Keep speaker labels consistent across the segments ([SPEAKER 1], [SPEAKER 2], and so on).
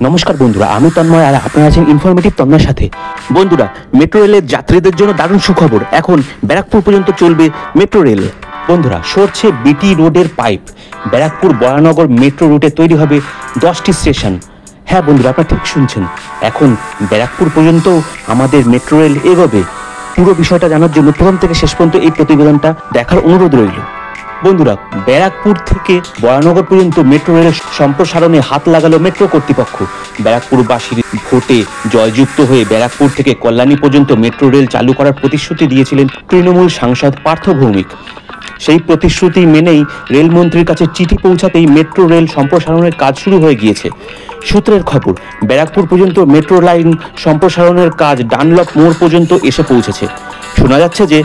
[SPEAKER 1] নমস্কার বন্ধুরা, আমি তন্ময় আর আপনারা আছেন ইনফরমেটিভ তন্ময়ের সাথে। বন্ধুরা, মেট্রো রেলের যাত্রীদের জন্য দারুণ সুখবর, এখন ব্যারাকপুর পর্যন্ত চলবে মেট্রো রেল। বন্ধুরা, সরছে বিটি রোডের পাইপ। ব্যারাকপুর বরানগর মেট্রো রুটে তৈরি হবে 10টি স্টেশন। হ্যাঁ বন্ধুরা, আপনারা ঠিক শুনছেন, এখন ব্যারাকপুর পর্যন্ত আমাদের মেট্রো রেল এগোবে। পুরো বিষয়টা জানার জন্য প্রথম থেকে শেষ পর্যন্ত এই প্রতিবেদনটা দেখার অনুরোধ রইল। বন্ধুরা, ব্যারাকপুর থেকে বরানগর পর্যন্ত মেট্রো রেলের সম্প্রসারণে হাত লাগালো মেট্রো কর্তৃপক্ষ। ব্যারাকপুরবাসীর ভোটে জয়যুক্ত হয়ে ব্যারাকপুর থেকে কল্যাণী পর্যন্ত মেট্রো রেল চালু করার প্রতিশ্রুতি দিয়েছিলেন তৃণমূল সাংসদ পার্থ ভৌমিক। সেই প্রতিশ্রুতি মেনেই রেলমন্ত্রীর কাছে চিঠি পৌঁছাতেই মেট্রো রেল সম্প্রসারণের কাজ শুরু হয়ে গিয়েছে। সূত্রের খবর, ব্যারাকপুর পর্যন্ত মেট্রো লাইন সম্প্রসারণের কাজ ডানলপ মোড় পর্যন্ত এসে পৌঁছেছে। শোনা যাচ্ছে যে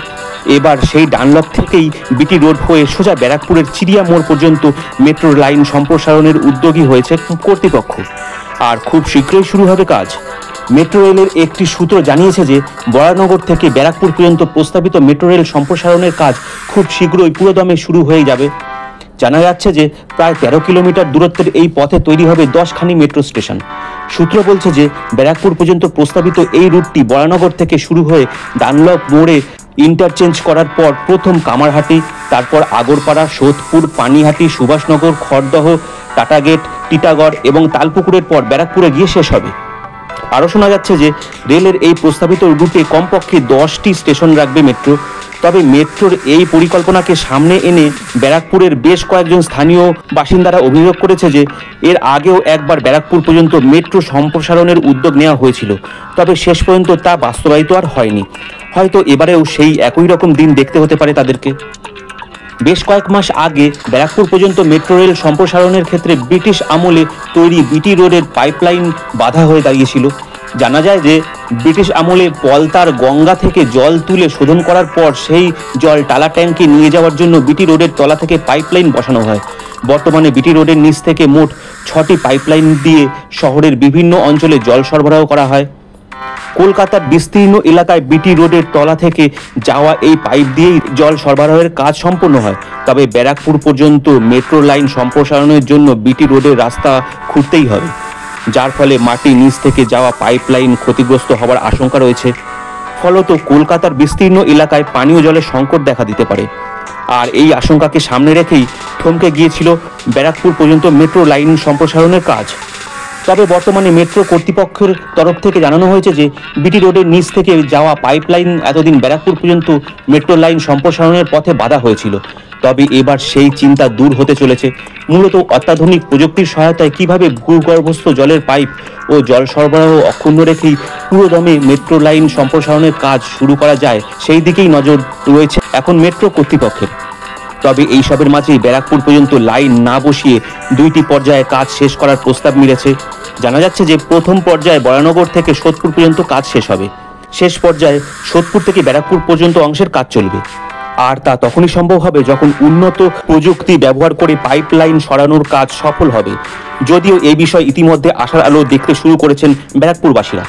[SPEAKER 1] এবার সেই ডানলপ থেকেই বিটি রোড হয়ে সোজা ব্যারাকপুরের চিড়িয়া মোড় পর্যন্ত মেট্রো লাইন সম্প্রসারণের উদ্যোগী হয়েছে কর্তৃপক্ষ, আর খুব শীঘ্রই শুরু হবে কাজ। মেট্রো রেলের একটি সূত্র জানিয়েছে যে বরানগর থেকে ব্যারাকপুর পর্যন্ত প্রস্তাবিত মেট্রো রেল সম্প্রসারণের কাজ খুব শীঘ্রই পুরোদমে শুরু হয়ে যাবে। জানা যাচ্ছে যে প্রায় 13 কিলোমিটার দূরত্বের এই পথে তৈরি হবে 10খানি মেট্রো স্টেশন। সূত্র বলছে যে ব্যারাকপুর পর্যন্ত প্রস্তাবিত এই রুটটি বরানগর থেকে শুরু হয়ে ডানলপ মোড়ে ইন্টারচেঞ্জ করার পর প্রথম কামারহাটি, তারপর আগরপাড়া, সোদপুর, পানিহাটি, সুভাষনগর, খড়দহ, টাটাগেট, টিটাগড় এবং তালপুকুরের পর ব্যারাকপুরে গিয়ে শেষ হবে। আরও শোনা যাচ্ছে যে রেলের এই প্রস্তাবিত রুটে কমপক্ষে 10টি স্টেশন রাখবে মেট্রো। তবে মেট্রোর এই পরিকল্পনাকে সামনে এনে ব্যারাকপুরের বেশ কয়েকজন স্থানীয় বাসিন্দারা অভিযোগ করেছে যে এর আগেও একবার ব্যারাকপুর পর্যন্ত মেট্রো সম্প্রসারণের উদ্যোগ নেওয়া হয়েছিল, তবে শেষ পর্যন্ত তা বাস্তবায়িত আর হয়নি। হয়তো এবারেও সেই একই রকম দিন দেখতে হতে পারে তাদেরকে। বেশ কয়েক মাস আগে ব্যারাকপুর পর্যন্ত মেট্রো রেল সম্প্রসারণের ক্ষেত্রে ব্রিটিশ আমলে তৈরি বিটি রোডের পাইপলাইন বাধা হয়ে দাঁড়িয়েছিল। জানা যায় যে ব্রিটিশ আমলে পলতার গঙ্গা থেকে জল তুলে শোধন করার পর সেই জল টালা ট্যাঙ্কে নিয়ে যাওয়ার জন্য বিটি রোডের তলা থেকে পাইপলাইন বসানো হয়। বর্তমানে বিটি রোডের নিচ থেকে মোট 6টি পাইপলাইন দিয়ে শহরের বিভিন্ন অঞ্চলে জল সরবরাহ করা হয়। কলকাতার বিস্তীর্ণ এলাকায় বিটি রোডের তলা থেকে যাওয়া এই পাইপ দিয়েই জল সরবরাহের কাজ সম্পন্ন হয়। তবে ব্যারাকপুর পর্যন্ত মেট্রো লাইন সম্প্রসারণের জন্য বিটি রোডের রাস্তা খুঁড়তেই হবে, যার ফলে মাটির নিচ থেকে যাওয়া পাইপলাইন ক্ষতিগ্রস্ত হওয়ার আশঙ্কা রয়েছে। ফলত কলকাতার বিস্তীর্ণ এলাকায় পানীয় জলের সংকট দেখা দিতে পারে। আর এই আশঙ্কাকে সামনে রেখেই থমকে গিয়েছিল ব্যারাকপুর পর্যন্ত মেট্রো লাইন সম্প্রসারণের কাজ। তবে বর্তমানে মেট্রো কর্তৃপক্ষের তরফ থেকে জানানো হয়েছে যে বিটি রোডের নিচ থেকে যাওয়া পাইপলাইন এতদিন ব্যারাকপুর পর্যন্ত মেট্রো লাইন সম্প্রসারণের পথে বাধা হয়েছিল। তবে এবার সেই চিন্তা দূর হতে চলেছে। মূলত অত্যাধুনিক প্রযুক্তির সহায়তায় কিভাবে ভূগর্ভস্থ জলের পাইপ ও জল সরবরাহ অক্ষুণ্ণ রেখেই পুরোদমে মেট্রো লাইন সম্প্রসারণের কাজ শুরু করা যায়, সেই দিকেই নজর রয়েছে এখন মেট্রো কর্তৃপক্ষের। তবে এই সবের মাঝেই ব্যারাকপুর পর্যন্ত লাইন না বসিয়ে 2টি পর্যায়ে কাজ শেষ করার প্রস্তাব মিলেছে। জানা যাচ্ছে যে প্রথম পর্যায়ে বরানগর থেকে সোদপুর পর্যন্ত কাজ শেষ হবে। শেষ পর্যায়ে সোদপুর থেকে ব্যারাকপুর পর্যন্ত অংশের কাজ চলবে। আর তা তখনই সম্ভব হবে যখন উন্নত প্রযুক্তি ব্যবহার করে পাইপলাইন সরানোর কাজ সফল হবে। যদিও এই বিষয়ে ইতিমধ্যে আশার আলো দেখতে শুরু করেছেন ব্যারাকপুরবাসীরা।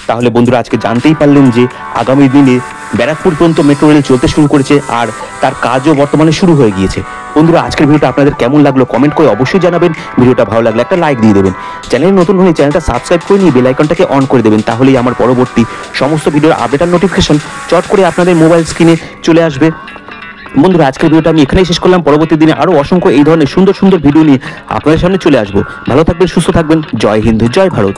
[SPEAKER 1] তাহলে বন্ধুরা, আজকে জানতেই পারলেন যে আগামী দিনে ব্যারাকপুর পর্যন্ত মেট্রো রেল চলতে শুরু করেছে আর তার কাজও বর্তমানে শুরু হয়ে গিয়েছে। বন্ধুরা, আজকের ভিডিওটা আপনাদের কেমন লাগলো কমেন্ট করে অবশ্যই জানাবেন। ভিডিওটা ভালো লাগলে একটা লাইক দিয়ে দেবেন। চ্যানেলে নতুন হলে চ্যানেলটা সাবস্ক্রাইব করে নিয়ে বেল আইকনটাকে অন করে দেবেন, তাহলেই আমার পরবর্তী সমস্ত ভিডিওর আপডেট আর নোটিফিকেশন চট করে আপনাদের মোবাইল স্ক্রিনে চলে আসবে। বন্ধুরা, আজকের ভিডিওটা আমি এখানেই শেষ করলাম। পরবর্তী দিনে আরও অসংখ্য এই ধরনের সুন্দর সুন্দর ভিডিও নিয়ে আপনাদের সামনে চলে আসবো। ভালো থাকবেন, সুস্থ থাকবেন। জয় হিন্দ, জয় ভারত।